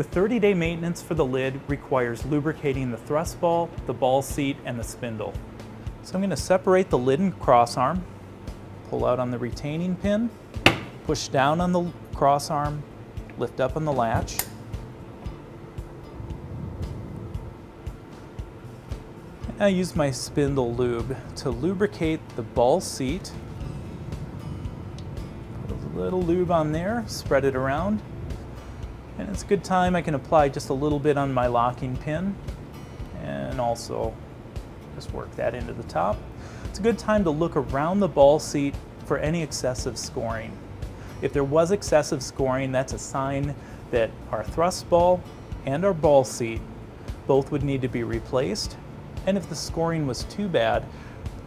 The 30-day maintenance for the lid requires lubricating the thrust ball, the ball seat, and the spindle. So I'm going to separate the lid and crossarm, pull out on the retaining pin, push down on the crossarm, lift up on the latch. And I use my spindle lube to lubricate the ball seat. Put a little lube on there, spread it around. And it's a good time I can apply just a little bit on my locking pin and also just work that into the top. It's a good time to look around the ball seat for any excessive scoring. If there was excessive scoring, that's a sign that our thrust ball and our ball seat both would need to be replaced. And if the scoring was too bad,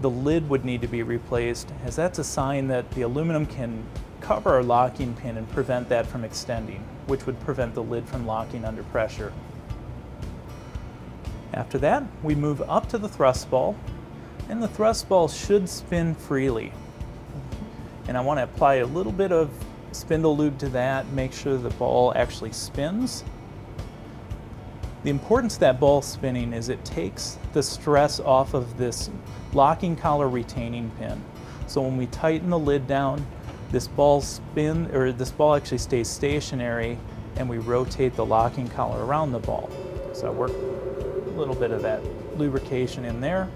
the lid would need to be replaced, as that's a sign that the aluminum can cover our locking pin and prevent that from extending, which would prevent the lid from locking under pressure. After that, we move up to the thrust ball, and the thrust ball should spin freely. And I want to apply a little bit of spindle lube to that, make sure the ball actually spins. The importance of that ball spinning is it takes the stress off of this locking collar retaining pin. So when we tighten the lid down, this ball actually stays stationary, and we rotate the locking collar around the ball. So I work a little bit of that lubrication in there.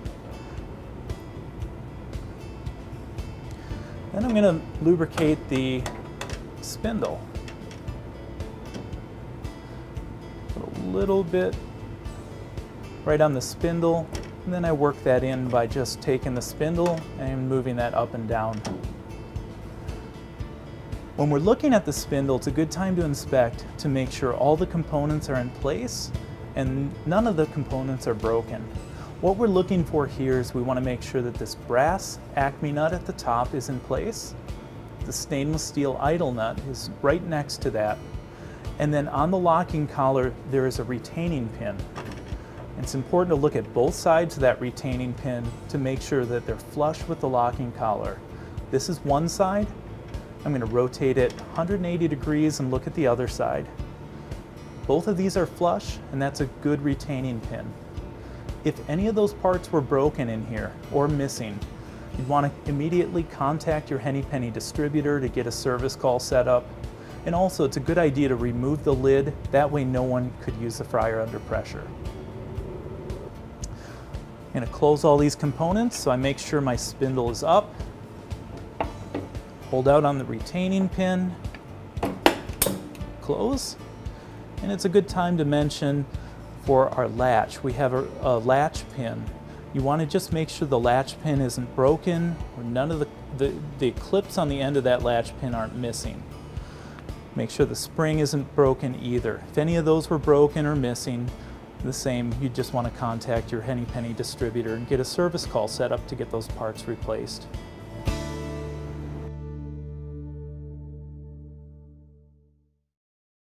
Then I'm going to lubricate the spindle. Put a little bit right on the spindle, and then I work that in by just taking the spindle and moving that up and down. When we're looking at the spindle, it's a good time to inspect to make sure all the components are in place and none of the components are broken. What we're looking for here is we want to make sure that this brass Acme nut at the top is in place. The stainless steel idle nut is right next to that. And then on the locking collar, there is a retaining pin. It's important to look at both sides of that retaining pin to make sure that they're flush with the locking collar. This is one side. I'm going to rotate it 180 degrees and look at the other side. Both of these are flush, and that's a good retaining pin. If any of those parts were broken in here or missing, you'd want to immediately contact your Henny Penny distributor to get a service call set up. And also, it's a good idea to remove the lid. That way no one could use the fryer under pressure. I'm going to close all these components, so I make sure my spindle is up. Hold out on the retaining pin, close, and it's a good time to mention for our latch. We have a latch pin. You want to just make sure the latch pin isn't broken, or none of the clips on the end of that latch pin aren't missing. Make sure the spring isn't broken either. If any of those were broken or missing, the same, you just want to contact your Henny Penny distributor and get a service call set up to get those parts replaced.